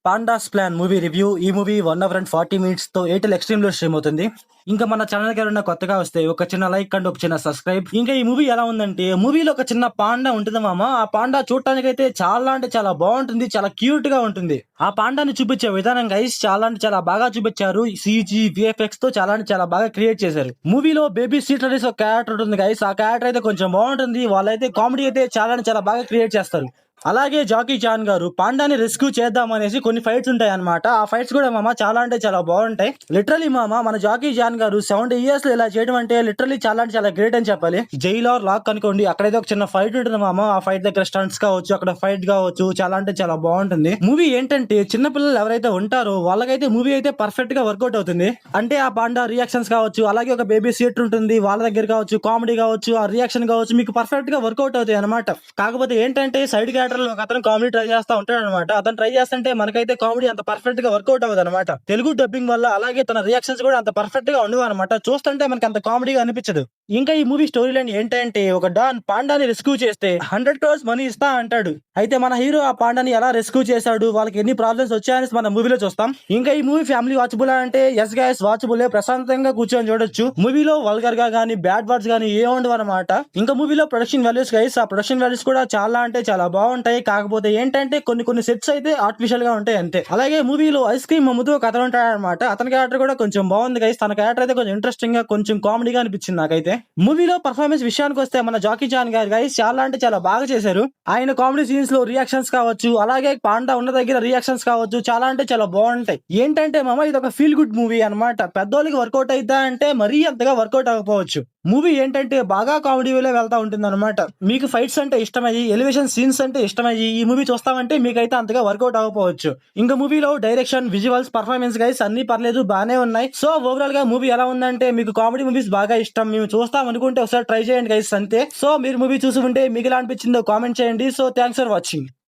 Pandas plan movie review. ఈ movie 1 hour and 40 minutes తో Airtel extreme లో stream అవుతుంది. ఇంకా మన ఛానల్ కి ఎవరైనా కొత్తగా వస్తే ఒక చిన్న లైక్ అండ్ ఒక చిన్న సబ్స్క్రైబ్. ఇంకా ఈ మూవీ ఎలా ఉందంటే, మూవీలో ఒక చిన్న పాండా ఉంటుంది మామ. ఆ పాండా చూడటానికి అయితే చాలా అంటే చాలా బాగుంటుంది, చాలా క్యూట్ గా ఉంటుంది. ఆ పాండాని చూపించే విధానం గైస్ చాలా అంటే చాలా బాగా చూపించారు. CG VFX తో చాలా అంటే చాలా బాగా క్రియేట్ చేశారు. మూవీలో బేబీ సీటర్ అనేసి ఒక క్యారెక్టర్ ఉంటుంది గైస్. ఆ క్యారెక్టర్ అయితే కొంచెం బాగుంటుంది. వాళ్ళైతే కామెడీ అయితే చాలా అంటే చాలా బాగా క్రియేట్ చేస్తారు. అలాగే జాకీ చాన్ గారు పాండాని రెస్క్యూ చేద్దాం అనేసి కొన్ని ఫైట్స్ ఉంటాయి అన్నమాట. ఆ ఫైట్స్ కూడా మామ చాలా అంటే చాలా బాగుంటాయి. లిటరలీ మామ మన జాకీ చాన్ గారు 70 years లో ఇలా చేయడం అంటే లిటరలీ చాలా అంటే చాలా గ్రేట్ అని చెప్పాలి. జైలర్ లాక్ అనుకోండి, అక్కడైతే ఒక చిన్న ఫైట్ ఉంటుంది మామ. ఆ ఫైట్ దగ్గర స్టంట్స్ కావచ్చు, అక్కడ ఫైట్ కావచ్చు, చాలా అంటే చాలా బాగుంటుంది. మూవీ ఏంటంటే చిన్న పిల్లలు ఎవరైతే ఉంటారో వాళ్ళకైతే మూవీ అయితే పర్ఫెక్ట్ గా వర్కౌట్ అవుతుంది. అంటే ఆ పాండా రియాక్షన్స్ కావచ్చు, అలాగే ఒక బేబీ సీట్ ఉంటుంది వాళ్ళ దగ్గర కావచ్చు, కామెడీ కావచ్చు, ఆ రియాక్షన్ కావచ్చు, మీకు పర్ఫెక్ట్ గా వర్కౌట్ అవుతాయి అనమాట. కాకపోతే ఏంటంటే సైడ్ క్యారెక్టర్ ఒక అతను కామెడీ ట్రై చేస్తా ఉంటాడు అనమాట. అతను ట్రై చేస్తుంటే మనకైతే కామెడీ అంత పర్ఫెక్ట్ గా వర్కౌట్ అవ్వదు అనమాట. తెలుగు డబ్బింగ్ వల్ల అలాగే తన రియాక్షన్స్ కూడా అంత పర్ఫెక్ట్ గా ఉండవు అనమాట. చూస్తుంటే మనకి అంత కామెడీగా అనిపించదు. ఇంకా ఈ మూవీ స్టోరీ లైన్ ఏంటంటే, ఒక డాన్ పాండాని రెస్క్యూ చేస్తే 100 crores మనీ ఇస్తా అంటాడు. అయితే మన హీరో ఆ పాండాని ఎలా రెస్క్యూ చేశాడు, వాళ్ళకి ఎన్ని ప్రాబ్లమ్స్ వచ్చాయని మన మూవీలో చూస్తాం. ఇంకా ఈ మూవీ ఫ్యామిలీ వాచబుల్ అంటే ఎస్ గైస్ వాచబుల్, ప్రశాంతంగా కూర్చొని చూడొచ్చు. మూవీలో వల్గర్ గా గానీ బ్యాడ్ వర్డ్స్ గానీ ఏ ఉండవు అనమాట. ఇంకా మూవీలో ప్రొడక్షన్ వాల్యూస్ గైస్, ఆ ప్రొడక్షన్ వాల్యూస్ కూడా చాలా అంటే చాలా బాగుంటాయి. కాకపోతే ఏంటంటే కొన్ని సెట్స్ అయితే ఆర్టిఫిషియల్ గా ఉంటాయి అంతే. అలాగే మూవీలో ఐస్ క్రీమ్ అమ్ముతూ ఒక అతను ఉంటాడు అనమాట. అతని క్యారెక్టర్ కూడా కొంచెం బాగుంది గైస్. తన క్యారెక్టర్ అయితే కొంచెం ఇంట్రెస్టింగ్ గా కొంచెం కామెడీగా అనిపించింది నాకైతే. మూవీలో పర్ఫార్మెన్స్ విషయానికి వస్తే మన జాకీ చాన్ గారు గైస్ చాలా అంటే చాలా బాగా చేశారు. ఆయన కామెడీ సీన్స్ లో రియాక్షన్స్ కావచ్చు, అలాగే పాండా ఉన్న దగ్గర రియాక్షన్స్ కావచ్చు, చాలా అంటే చాలా బాగుంటాయి. ఏంటంటే మామ ఇది ఒక ఫీల్ గుడ్ మూవీ అనమాట. పెద్దోళ్ళకి వర్కౌట్ అయిద్దా అంటే మరీ అంతగా వర్కౌట్ అవ్వకపోవచ్చు. మూవీ ఏంటంటే బాగా కామెడీ వేలో వెళ్తా ఉంటుంది అనమాట. మీకు ఫైట్స్ అంటే ఇష్టమయ్యి, ఎలివేషన్ సీన్స్ అంటే ఇష్టమయ్యి ఈ మూవీ చూస్తామంటే మీకైతే అంతగా వర్కౌట్ అవ్వకపోవచ్చు. ఇంకా మూవీలో డైరెక్షన్, విజువల్స్, పర్ఫార్మెన్స్ గైస్ అన్ని పర్లేదు, బాగానే ఉన్నాయి. సో ఓవరాల్ గా మూవీ ఎలా ఉందంటే, మీకు కామెడీ మూవీస్ బాగా ఇష్టం, మేము చూస్తాం అనుకుంటే ఒకసారి ట్రై చేయండి గైస్ అంతే. సో మీరు మూవీ చూసి ఉంటే మీకు ఎలా అనిపించిందో కామెంట్ చేయండి. So thanks for watching.